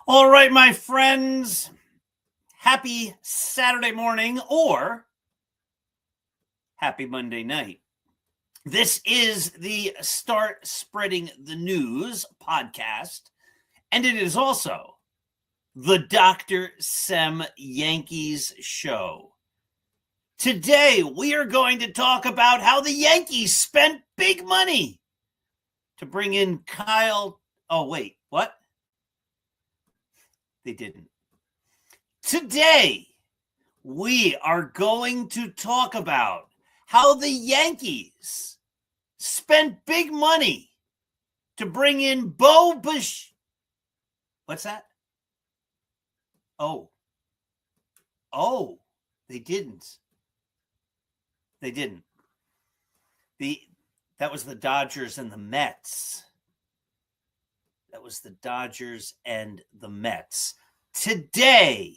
All right, my friends, happy Saturday morning or happy Monday night. This is the Start Spreading the News podcast, and it is also the Dr. Sem Yankees show. Today, we are going to talk about how the Yankees spent big money to bring in Kyle. Oh, wait, what? They didn't. Today, we are going to talk about how the Yankees spent big money to bring in Bo Bush. What's that? Oh, they didn't. They didn't. That was the Dodgers and the Mets. That was the Dodgers and the Mets. Today,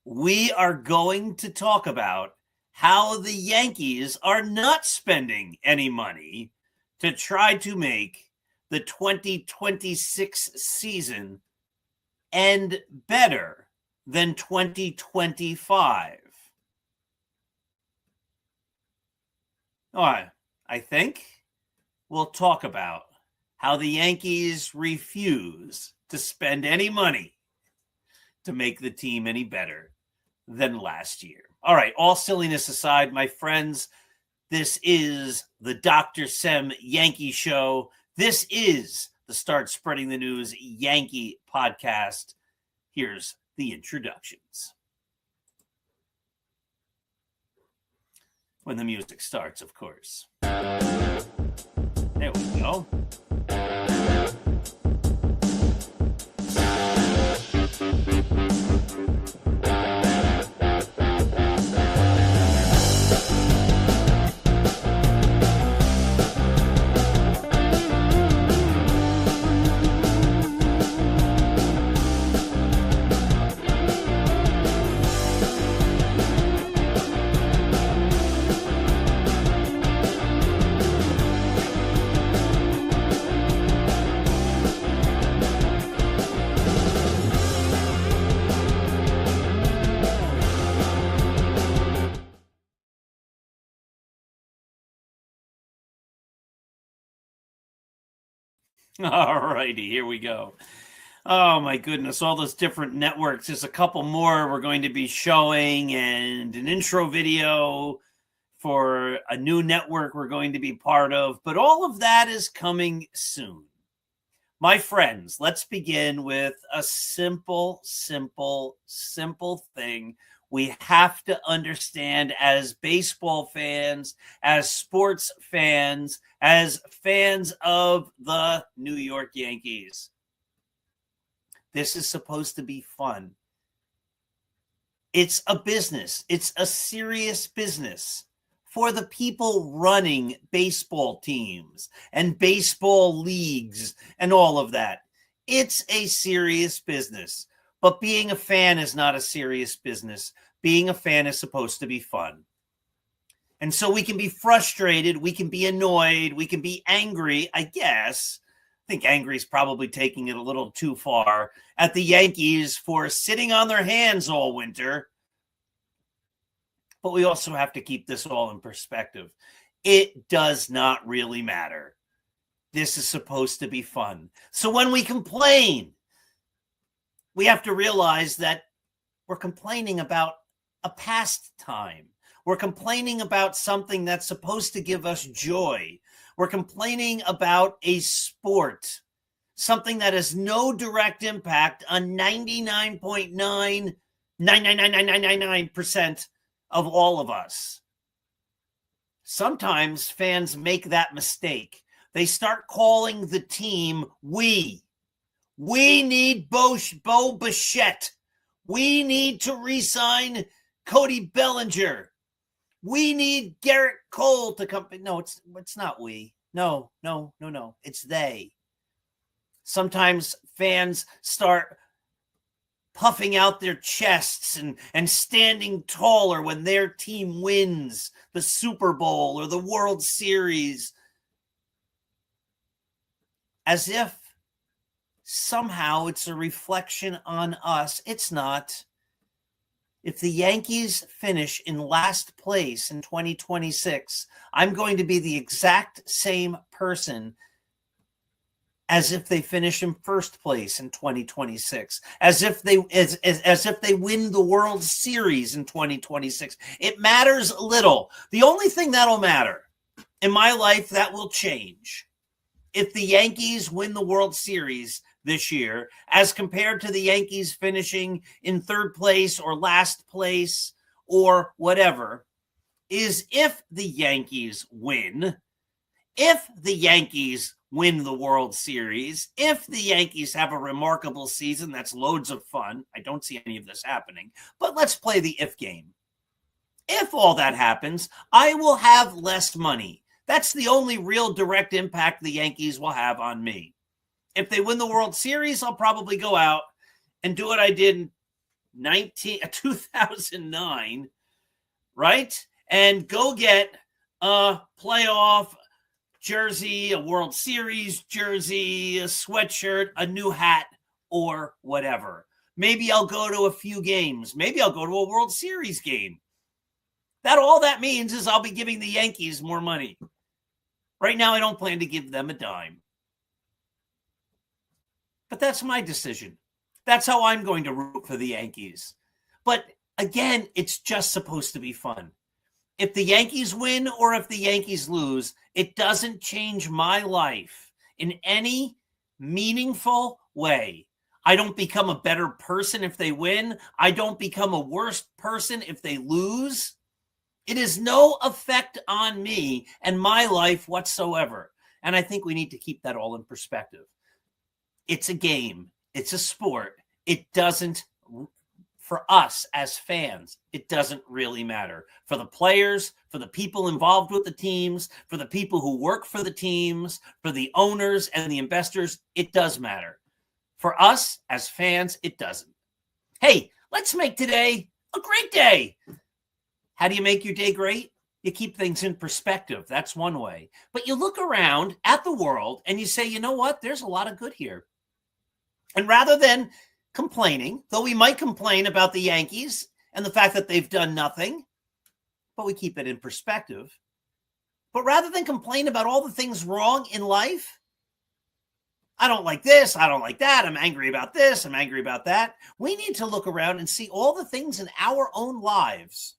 we are going to talk about how the Yankees are not spending any money to try to make the 2026 season end better than 2025. All right, I think we'll talk about how the Yankees refuse to spend any money to make the team any better than last year. All right, all silliness aside, my friends, this is the Dr. Sem Yankee show. This is the Start Spreading the News Yankee podcast. Here's the introductions. When the music starts, of course. There we go. All righty, here we go. Oh, my goodness, all those different networks. There's a couple more we're going to be showing and an intro video for a new network we're going to be part of. But all of that is coming soon. My friends, let's begin with a simple thing we have to understand as baseball fans, as sports fans, as fans of the New York Yankees. This is supposed to be fun. It's a business. It's a serious business for the people running baseball teams and baseball leagues and all of that. It's a serious business. But being a fan is not a serious business. Being a fan is supposed to be fun. And so we can be frustrated, we can be annoyed, we can be angry, I guess. I think angry is probably taking it a little too far at the Yankees for sitting on their hands all winter. But we also have to keep this all in perspective. It does not really matter. This is supposed to be fun. So when we complain, we have to realize that we're complaining about a pastime. We're complaining about something that's supposed to give us joy. We're complaining about a sport, something that has no direct impact on 99.9999999% of all of us. Sometimes fans make that mistake. They start calling the team we. We need Bo Bichette. We need to re-sign Cody Bellinger. We need Garrett Cole to come. No, it's not we. No. It's they. Sometimes fans start puffing out their chests and standing taller when their team wins the Super Bowl or the World Series, as if somehow it's a reflection on us. It's not. If the Yankees finish in last place in 2026, I'm going to be the exact same person as if they finish in first place in 2026, as if they win the World Series in 2026. It matters little. The only thing that'll matter in my life that will change if the Yankees win the World Series this year, as compared to the Yankees finishing in third place or last place or whatever, is if the Yankees win. If the Yankees win the World Series, if the Yankees have a remarkable season that's loads of fun, I don't see any of this happening, but let's play the if game. If all that happens, I will have less money. That's the only real direct impact the Yankees will have on me. If they win the World Series, I'll probably go out and do what I did in 2009, right? And go get a playoff jersey, a World Series jersey, a sweatshirt, a new hat, or whatever. Maybe I'll go to a few games. Maybe I'll go to a World Series game. All that means is I'll be giving the Yankees more money. Right now, I don't plan to give them a dime. But that's my decision. That's how I'm going to root for the Yankees. But again, it's just supposed to be fun. If the Yankees win or if the Yankees lose, it doesn't change my life in any meaningful way. I don't become a better person if they win. I don't become a worse person if they lose. It has no effect on me and my life whatsoever. And I think we need to keep that all in perspective. It's a game. It's a sport. It doesn't, for us as fans, it doesn't really matter. For the players, for the people involved with the teams, for the people who work for the teams, for the owners and the investors, it does matter. For us as fans, it doesn't. Hey, let's make today a great day. How do you make your day great? You keep things in perspective. That's one way. But you look around at the world and you say, you know what? There's a lot of good here. And rather than complaining, though we might complain about the Yankees and the fact that they've done nothing, but we keep it in perspective. But rather than complain about all the things wrong in life, I don't like this, I don't like that, I'm angry about this, I'm angry about that. We need to look around and see all the things in our own lives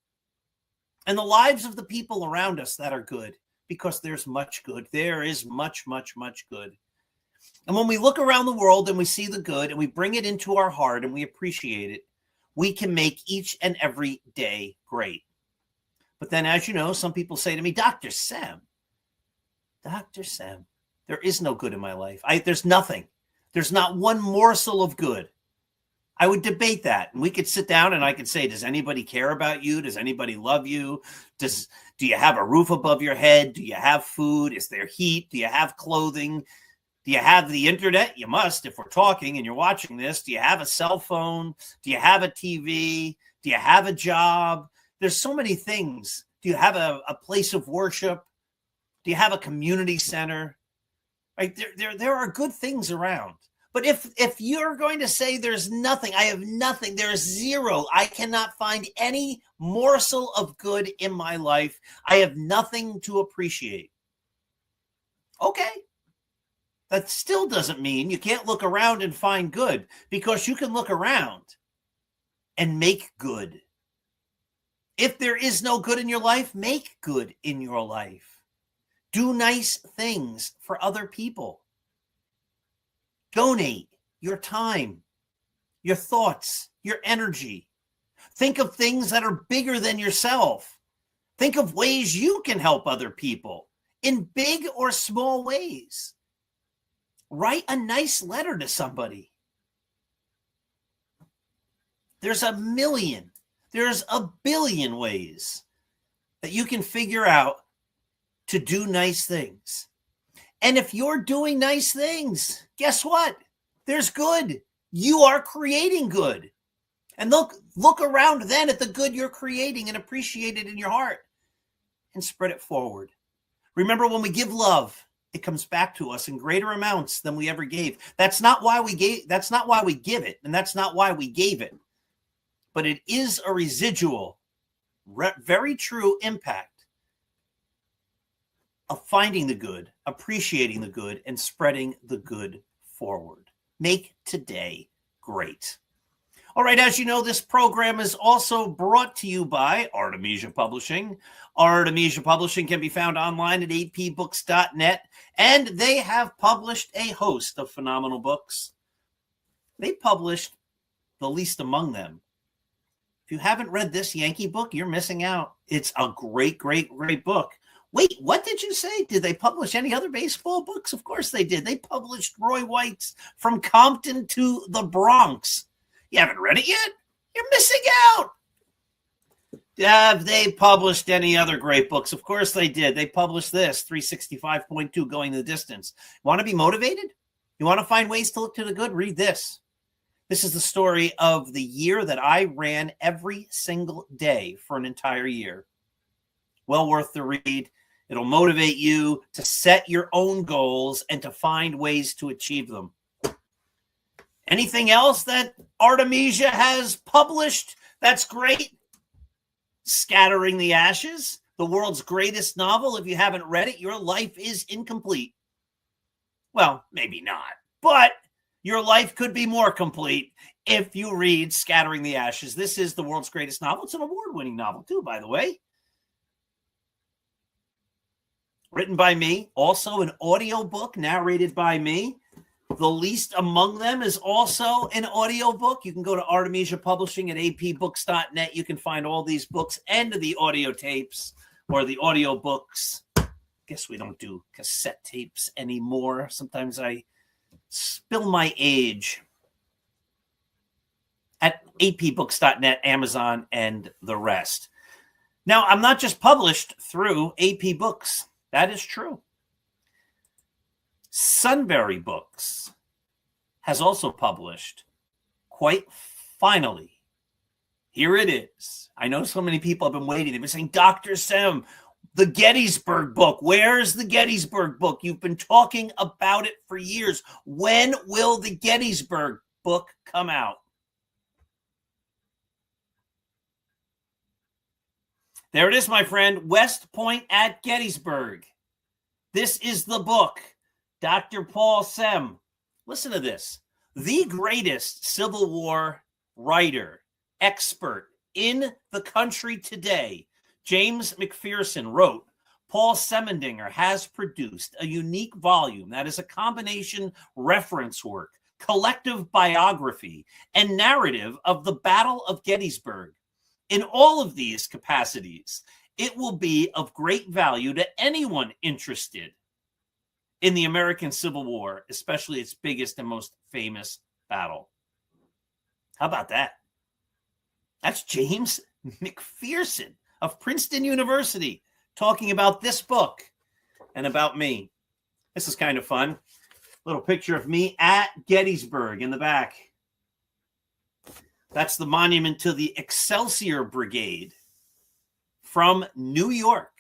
and the lives of the people around us that are good, because there's much good. There is much, much, much good. And when we look around the world and we see the good and we bring it into our heart and we appreciate it, we can make each and every day great. But then, as you know, some people say to me, Dr. Sam, there is no good in my life. There's nothing. There's not one morsel of good. I would debate that. And we could sit down and I could say, does anybody care about you? Does anybody love you? Do you have a roof above your head? Do you have food? Is there heat? Do you have clothing? Do you have the internet? You must, if we're talking and you're watching this. Do you have a cell phone? Do you have a TV? Do you have a job? There's so many things. Do you have a place of worship? Do you have a community center? Right? There are good things around. But if you're going to say there's nothing, I have nothing, there's zero, I cannot find any morsel of good in my life, I have nothing to appreciate. Okay. That still doesn't mean you can't look around and find good, because you can look around and make good. If there is no good in your life, make good in your life. Do nice things for other people. Donate your time, your thoughts, your energy. Think of things that are bigger than yourself. Think of ways you can help other people in big or small ways. Write a nice letter to somebody. There's a million, there's a billion ways that you can figure out to do nice things. And if you're doing nice things, guess what? There's good. You are creating good. And look around then at the good you're creating and appreciate it in your heart and spread it forward. Remember, when we give love, it comes back to us in greater amounts than we ever gave. That's not why we give it, and that's not why we gave it. But it is a residual, very true impact of finding the good, appreciating the good, and spreading the good forward. Make today great. All right, as you know, this program is also brought to you by Artemisia Publishing. Artemisia Publishing can be found online at apbooks.net, and they have published a host of phenomenal books. They published the least among them. If you haven't read this Yankee book, you're missing out. It's a great, great, great book. Wait, what did you say? Did they publish any other baseball books? Of course they did. They published Roy White's From Compton to the Bronx. You haven't read it yet? You're missing out. Have they published any other great books? Of course they did. They published this, 365.2, Going the Distance. Want to be motivated? You want to find ways to look to the good? Read this. This is the story of the year that I ran every single day for an entire year. Well worth the read. It'll motivate you to set your own goals and to find ways to achieve them. Anything else that Artemisia has published that's great? Scattering the Ashes, the world's greatest novel. If you haven't read it, your life is incomplete. Well, maybe not, but your life could be more complete if you read Scattering the Ashes. This is the world's greatest novel. It's an award-winning novel, too, by the way. Written by me, also an audiobook narrated by me. The Least Among Them is also an audiobook. You can go to Artemisia Publishing at apbooks.net. You can find all these books and the audio tapes or the audiobooks. Guess we don't do cassette tapes anymore. Sometimes I spill my age. At apbooks.net, Amazon, and the rest. Now, I'm not just published through AP Books. That is true. Sunbury Books has also published, quite finally, here it is. I know so many people have been waiting. They've been saying, Dr. Sem, the Gettysburg book. Where's the Gettysburg book? You've been talking about it for years. When will the Gettysburg book come out? There it is, my friend. West Point at Gettysburg. This is the book. Dr. Paul Sem. Listen to this. The greatest Civil War writer, expert in the country today, James McPherson, wrote, Paul Semendinger has produced a unique volume that is a combination reference work, collective biography, and narrative of the Battle of Gettysburg. In all of these capacities, it will be of great value to anyone interested in the American Civil War, especially its biggest and most famous battle. How about that? That's James McPherson of Princeton University talking about this book and about me. This is kind of fun. Little picture of me at Gettysburg in the back. That's the monument to the Excelsior Brigade from New York,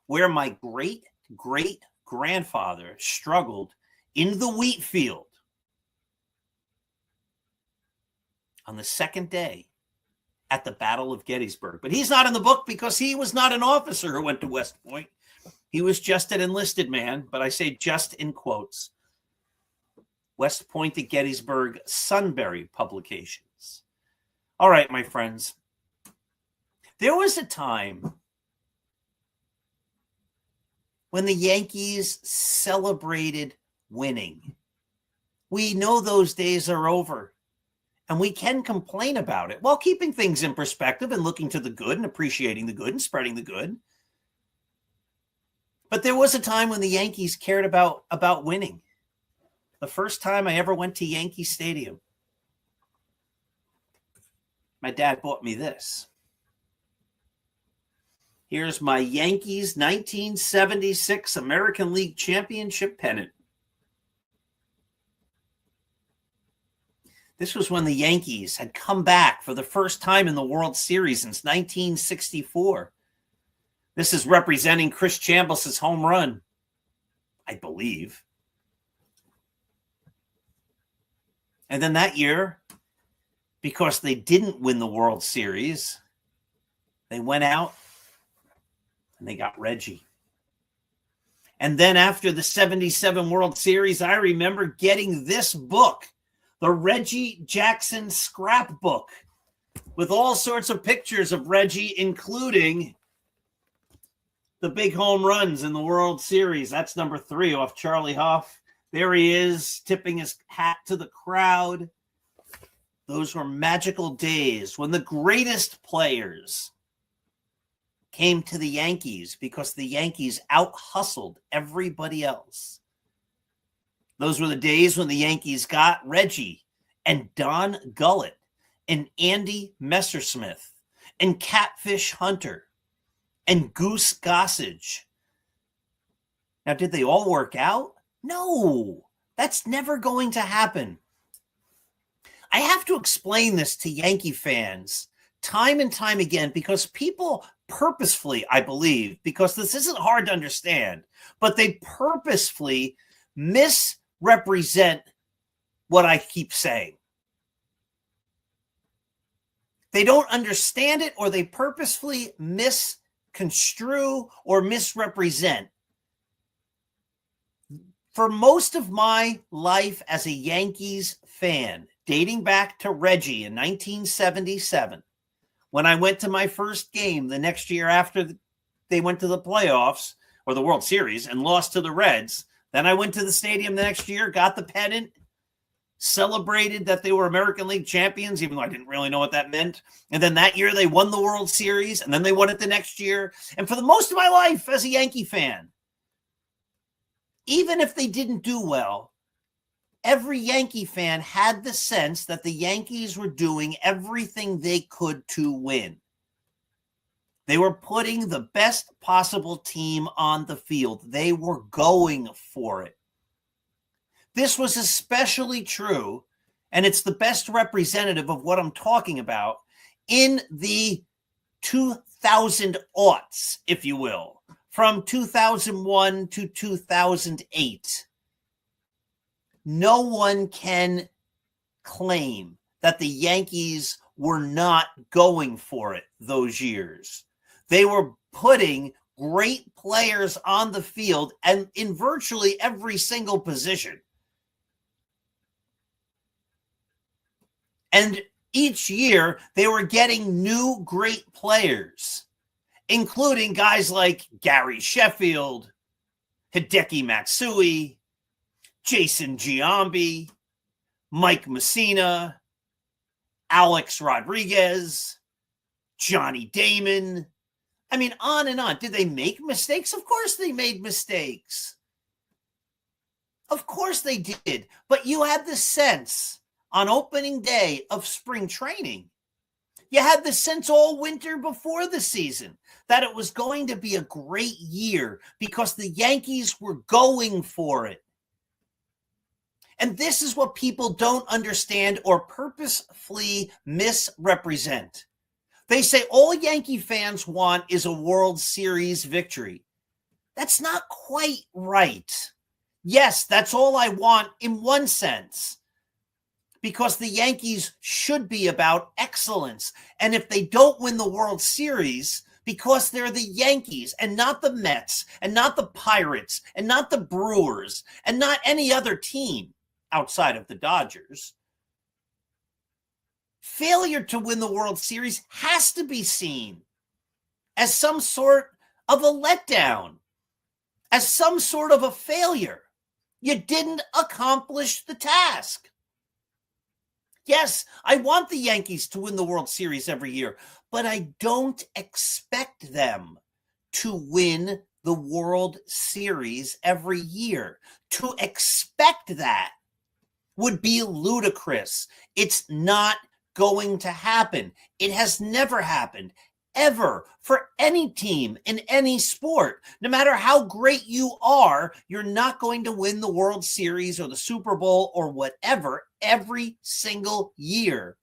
where my great-great-grandfather struggled in the wheat field on the second day at the Battle of Gettysburg. But he's not in the book because he was not an officer who went to West Point. He was just an enlisted man, but I say just in quotes. West Point at Gettysburg, Sunbury Publications. All right, my friends. There was a time when the Yankees celebrated winning. We know those days are over, and we can complain about it while keeping things in perspective and looking to the good and appreciating the good and spreading the good. But there was a time when the Yankees cared about winning. the first time I ever went to Yankee Stadium, my dad bought me this. Here's my Yankees 1976 American League Championship pennant. This was when the Yankees had come back for the first time in the World Series since 1964. This is representing Chris Chambliss' home run, I believe. And then that year, because they didn't win the World Series, they went out and they got Reggie. And then after the 77 World Series, I remember getting this book, the Reggie Jackson Scrapbook, with all sorts of pictures of Reggie, including the big home runs in the World Series. That's number 3 off Charlie Hough. There he is, tipping his hat to the crowd. Those were magical days when the greatest players came to the Yankees because the Yankees out-hustled everybody else. Those were the days when the Yankees got Reggie and Don Gullett and Andy Messersmith and Catfish Hunter and Goose Gossage. Now, did they all work out? No, that's never going to happen. I have to explain this to Yankee fans time and time again because people purposefully, I believe, because this isn't hard to understand, but they purposefully misrepresent what I keep saying. They don't understand it, or they purposefully misconstrue or misrepresent. For most of my life as a Yankees fan, dating back to Reggie in 1977, when I went to my first game the next year after they went to the playoffs or the World Series and lost to the Reds, then I went to the stadium the next year, got the pennant, celebrated that they were American League champions, even though I didn't really know what that meant. And then that year they won the World Series, and then they won it the next year. And for the most of my life as a Yankee fan, even if they didn't do well, every Yankee fan had the sense that the Yankees were doing everything they could to win. They were putting the best possible team on the field. They were going for it. This was especially true, and it's the best representative of what I'm talking about, in the 2000 aughts, if you will, from 2001 to 2008. No one can claim that the Yankees were not going for it those years. They were putting great players on the field and in virtually every single position. And each year they were getting new great players, including guys like Gary Sheffield, Hideki Matsui, Jason Giambi, Mike Messina, Alex Rodriguez, Johnny Damon. I mean, on and on. Did they make mistakes? Of course they made mistakes. Of course they did. But you had the sense on opening day of spring training, you had the sense all winter before the season that it was going to be a great year because the Yankees were going for it. And this is what people don't understand or purposefully misrepresent. They say all Yankee fans want is a World Series victory. That's not quite right. Yes, that's all I want in one sense, because the Yankees should be about excellence. And if they don't win the World Series, because they're the Yankees and not the Mets and not the Pirates and not the Brewers and not any other team outside of the Dodgers, failure to win the World Series has to be seen as some sort of a letdown, as some sort of a failure. You didn't accomplish the task. Yes, I want the Yankees to win the World Series every year, but I don't expect them to win the World Series every year. To expect that would be ludicrous. It's not going to happen. It has never happened, ever, for any team in any sport. No matter how great you are, you're not going to win the World Series or the Super Bowl or whatever every single year.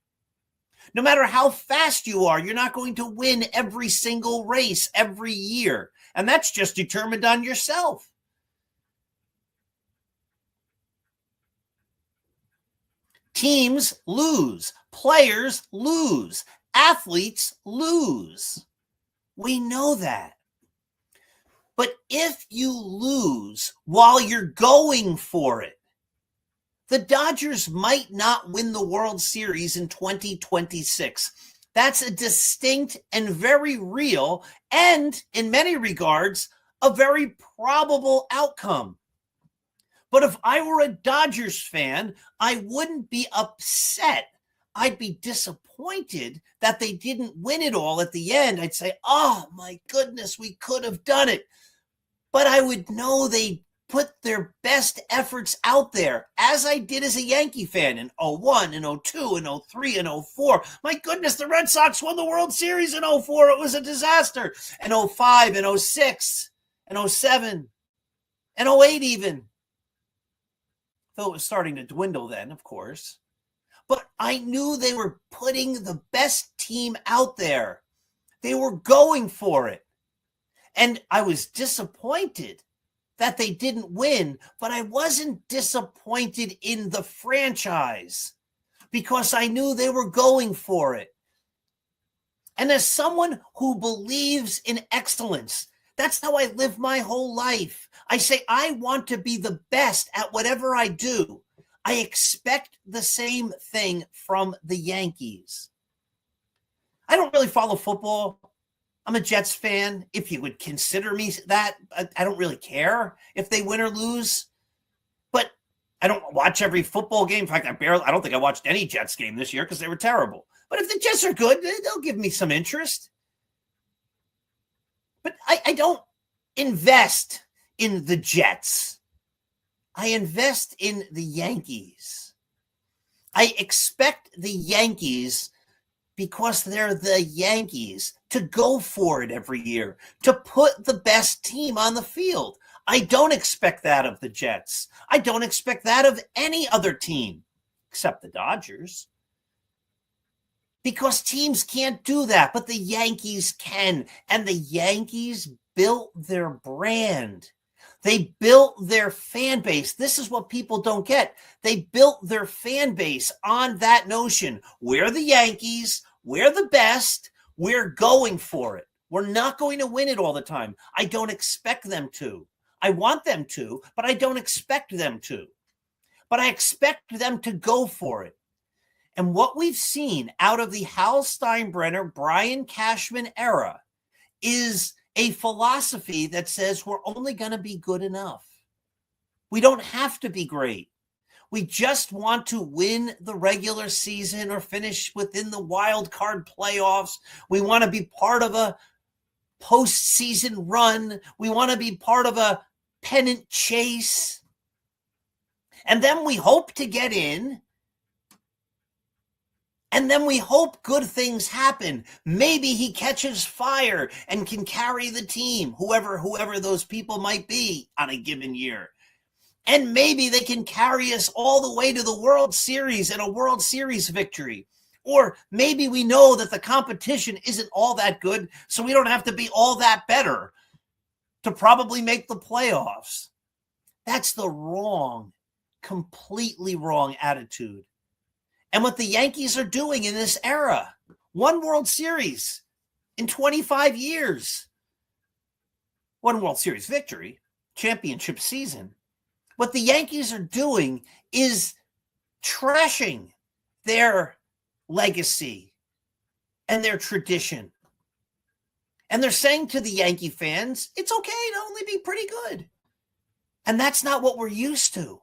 No matter how fast you are, you're not going to win every single race every year. And that's just determined on yourself. Teams lose. Players lose. Athletes lose. We know that. But if you lose while you're going for it, the Dodgers might not win the World Series in 2026. That's a distinct and very real, and in many regards, a very probable outcome. But if I were a Dodgers fan, I wouldn't be upset. I'd be disappointed that they didn't win it all at the end. I'd say, oh my goodness, we could have done it. But I would know they put their best efforts out there, as I did as a Yankee fan in 01 and 02 and 03 and 04. My goodness, the Red Sox won the World Series in 04. It was a disaster. And 05 and 06 and 07 and 08 even. Though it was starting to dwindle then, of course. But I knew they were putting the best team out there. They were going for it. And I was disappointed that they didn't win, but I wasn't disappointed in the franchise because I knew they were going for it. And as someone who believes in excellence, that's how I live my whole life. I say, I want to be the best at whatever I do. I expect the same thing from the Yankees. I don't really follow football. I'm a Jets fan. If you would consider me that, I don't really care if they win or lose. But I don't watch every football game. In fact, I don't think I watched any Jets game this year because they were terrible. But if the Jets are good, they'll give me some interest. But I don't invest in the Jets. I invest in the Yankees. I expect the Yankees, because they're the Yankees, to go for it every year, to put the best team on the field. I don't expect that of the Jets. I don't expect that of any other team, except the Dodgers. Because teams can't do that, but the Yankees can. And the Yankees built their brand. They built their fan base. This is what people don't get. They built their fan base on that notion. We're the Yankees. We're the best. We're going for it. We're not going to win it all the time. I don't expect them to. I want them to, but I don't expect them to. But I expect them to go for it. And what we've seen out of the Hal Steinbrenner, Brian Cashman era is a philosophy that says we're only going to be good enough. We don't have to be great. We just want to win the regular season or finish within the wild card playoffs. We want to be part of a postseason run. We want to be part of a pennant chase. And then we hope to get in. And then we hope good things happen. Maybe he catches fire and can carry the team, whoever those people might be on a given year. And maybe they can carry us all the way to the World Series and a World Series victory. Or maybe we know that the competition isn't all that good, so we don't have to be all that better to probably make the playoffs. That's the wrong, completely wrong attitude. And what the Yankees are doing in this era, one World Series in 25 years, one World Series victory, championship season. What the Yankees are doing is trashing their legacy and their tradition. And they're saying to the Yankee fans, it's okay to only be pretty good. And that's not what we're used to.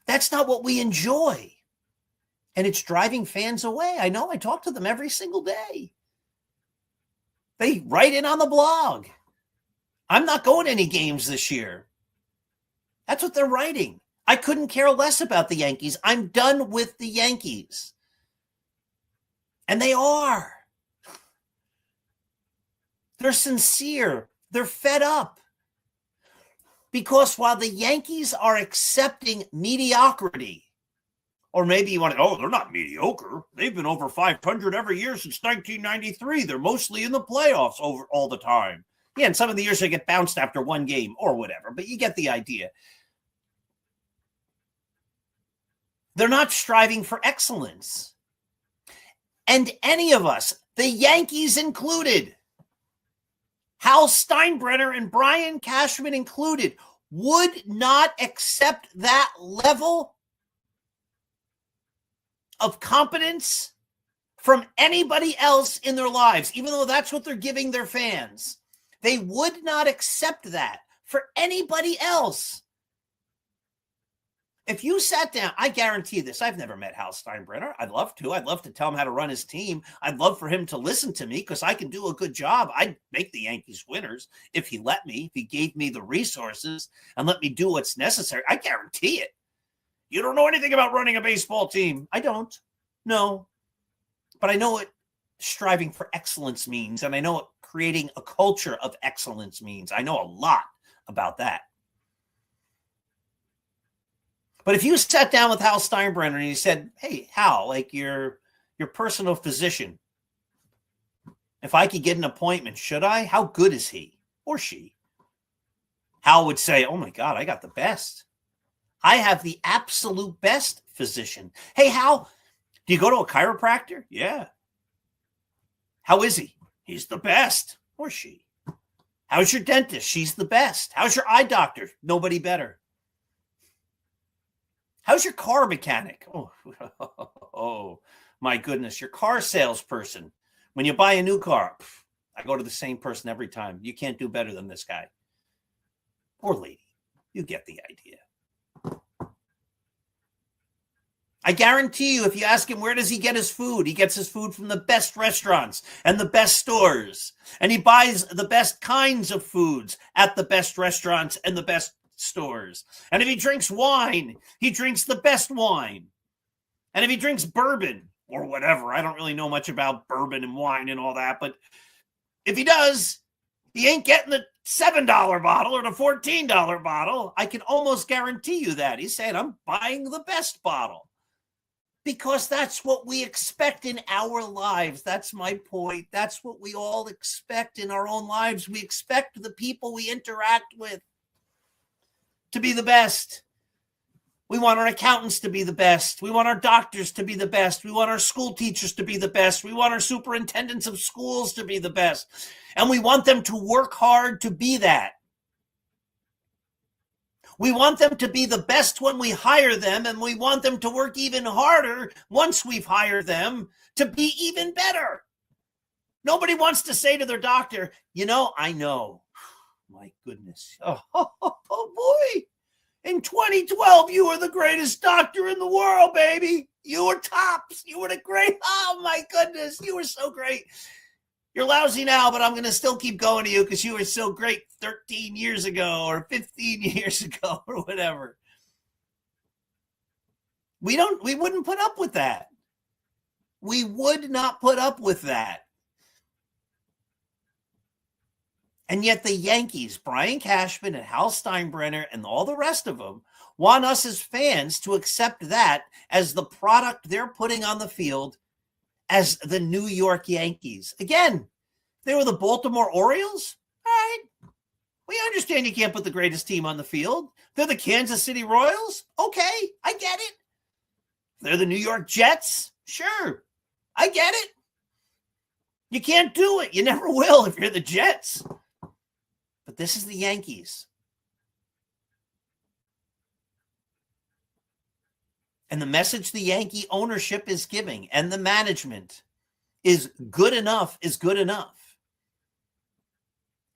That's not what we enjoy. And it's driving fans away. I know, I talk to them every single day. They write in on the blog. I'm not going to any games this year. That's what they're writing. I couldn't care less about the Yankees. I'm done with the Yankees. And they are. They're sincere. They're fed up. Because while the Yankees are accepting mediocrity, or maybe you want to, they're not mediocre. They've been over 500 every year since 1993. They're mostly in the playoffs over all the time. Yeah, and some of the years they get bounced after one game or whatever, but you get the idea. They're not striving for excellence. And any of us, the Yankees included, Hal Steinbrenner and Brian Cashman included, would not accept that level of competence from anybody else in their lives, even though that's what they're giving their fans. They would not accept that for anybody else. If you sat down, I guarantee this. I've never met Hal Steinbrenner. I'd love to. I'd love to tell him how to run his team. I'd love for him to listen to me because I can do a good job. I'd make the Yankees winners if he let me, if he gave me the resources and let me do what's necessary. I guarantee it. You don't know anything about running a baseball team. I don't. No. But I know what striving for excellence means, and I know what creating a culture of excellence means. I know a lot about that. But if you sat down with Hal Steinbrenner and you said, hey, Hal, like your personal physician, if I could get an appointment, should I? How good is he or she? Hal would say, oh, my God, I got the best. I have the absolute best physician. Hey, Hal, do you go to a chiropractor? Yeah. How is he? He's the best or she. How's your dentist? She's the best. How's your eye doctor? Nobody better. How's your car mechanic? Oh, my goodness. Your car salesperson. When you buy a new car, I go to the same person every time. You can't do better than this guy. Or lady. You get the idea. I guarantee you, if you ask him, where does he get his food? He gets his food from the best restaurants and the best stores. And he buys the best kinds of foods at the best restaurants and the best stores. And if he drinks wine, he drinks the best wine. And if he drinks bourbon or whatever, I don't really know much about bourbon and wine and all that, but if he does, he ain't getting the $7 bottle or the $14 bottle. I can almost guarantee you that. He's saying, I'm buying the best bottle. Because that's what we expect in our lives. That's my point. That's what we all expect in our own lives. We expect the people we interact with to be the best. We want our accountants to be the best. We want our doctors to be the best. We want our school teachers to be the best. We want our superintendents of schools to be the best. And we want them to work hard to be that. We want them to be the best when we hire them, and we want them to work even harder once we've hired them to be even better. Nobody wants to say to their doctor, I know. My goodness. Oh, boy. In 2012, you were the greatest doctor in the world, baby. You were tops. You were the great. Oh, my goodness. You were so great. You're lousy now, but I'm going to still keep going to you because you were so great 13 years ago or 15 years ago or whatever. We wouldn't put up with that. We would not put up with that. And yet the Yankees, Brian Cashman and Hal Steinbrenner and all the rest of them want us as fans to accept that as the product they're putting on the field as the New York Yankees. Again, they were the Baltimore Orioles. All right. We understand you can't put the greatest team on the field. They're the Kansas City Royals. Okay, I get it. They're the New York Jets. Sure, I get it. You can't do it. You never will if you're the Jets. But this is the Yankees. And the message the Yankee ownership is giving and the management is good enough is good enough.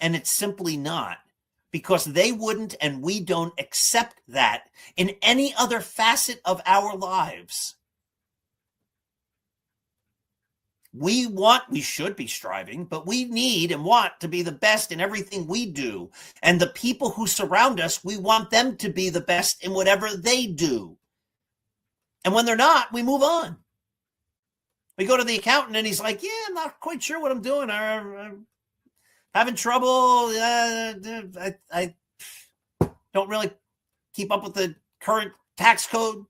And it's simply not, because they wouldn't and we don't accept that in any other facet of our lives. We should be striving, but we need and want to be the best in everything we do. And the people who surround us, we want them to be the best in whatever they do. And when they're not, we move on. We go to the accountant and he's like, yeah, I'm not quite sure what I'm doing. I'm having trouble. I don't really keep up with the current tax code.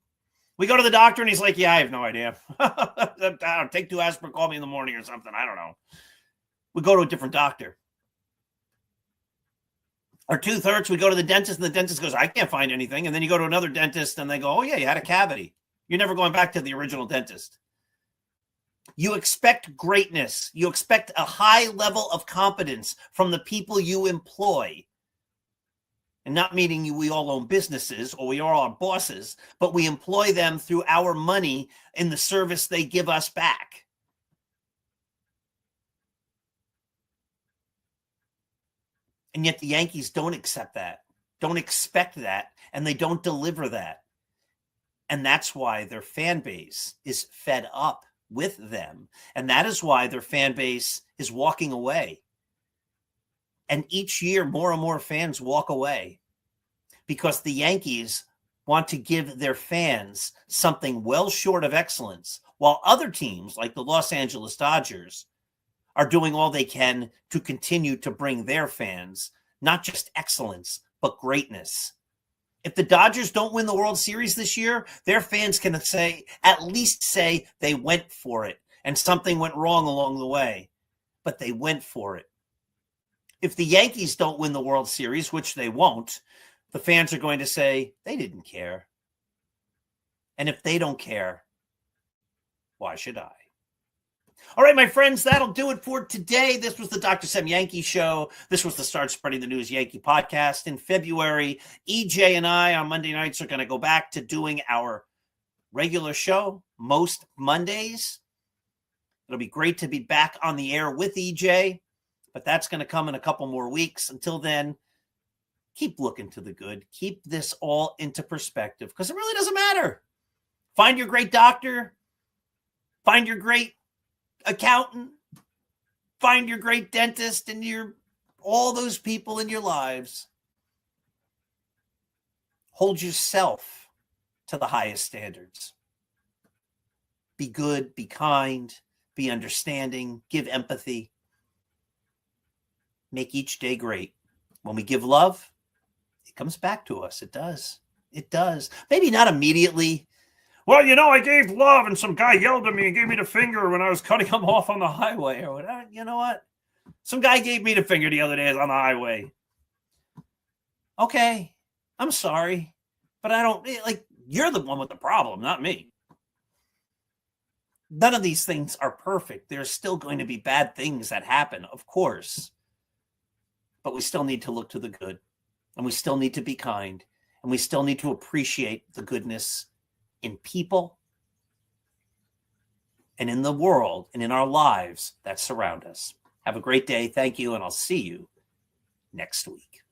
We go to the doctor and he's like, yeah, I have no idea. Take 2 aspirin, call me in the morning or something. I don't know. We go to a different doctor. Our tooth hurts. We go to the dentist and the dentist goes, I can't find anything. And then you go to another dentist and they go, oh, yeah, you had a cavity. You're never going back to the original dentist. You expect greatness. You expect a high level of competence from the people you employ. And not meaning we all own businesses or we are our bosses, but we employ them through our money in the service they give us back. And yet the Yankees don't accept that, don't expect that, and they don't deliver that. And that's why their fan base is fed up with them. And that is why their fan base is walking away. And each year, more and more fans walk away because the Yankees want to give their fans something well short of excellence, while other teams like the Los Angeles Dodgers are doing all they can to continue to bring their fans not just excellence, but greatness. If the Dodgers don't win the World Series this year, their fans can at least say they went for it and something went wrong along the way, but they went for it. If the Yankees don't win the World Series, which they won't, the fans are going to say they didn't care. And if they don't care, why should I? All right, my friends, that'll do it for today. This was the Dr. Sem Yankee Show. This was the Start Spreading the News Yankee podcast. In February, EJ and I on Monday nights are going to go back to doing our regular show most Mondays. It'll be great to be back on the air with EJ, but that's going to come in a couple more weeks. Until then, keep looking to the good. Keep this all into perspective because it really doesn't matter. Find your great doctor. Find your great accountant, find your great dentist and all those people in your lives. Hold yourself to the highest standards. Be good, be kind, be understanding, give empathy. Make each day great. When we give love, it comes back to us. It does. It does. Maybe not immediately. Well, I gave love and some guy yelled at me and gave me the finger when I was cutting him off on the highway or whatever. You know what? Some guy gave me the finger the other day on the highway. Okay, I'm sorry, but you're the one with the problem, not me. None of these things are perfect. There's still going to be bad things that happen, of course. But we still need to look to the good, and we still need to be kind, and we still need to appreciate the goodness in people and in the world and in our lives that surround us. Have a great day. Thank you. And I'll see you next week.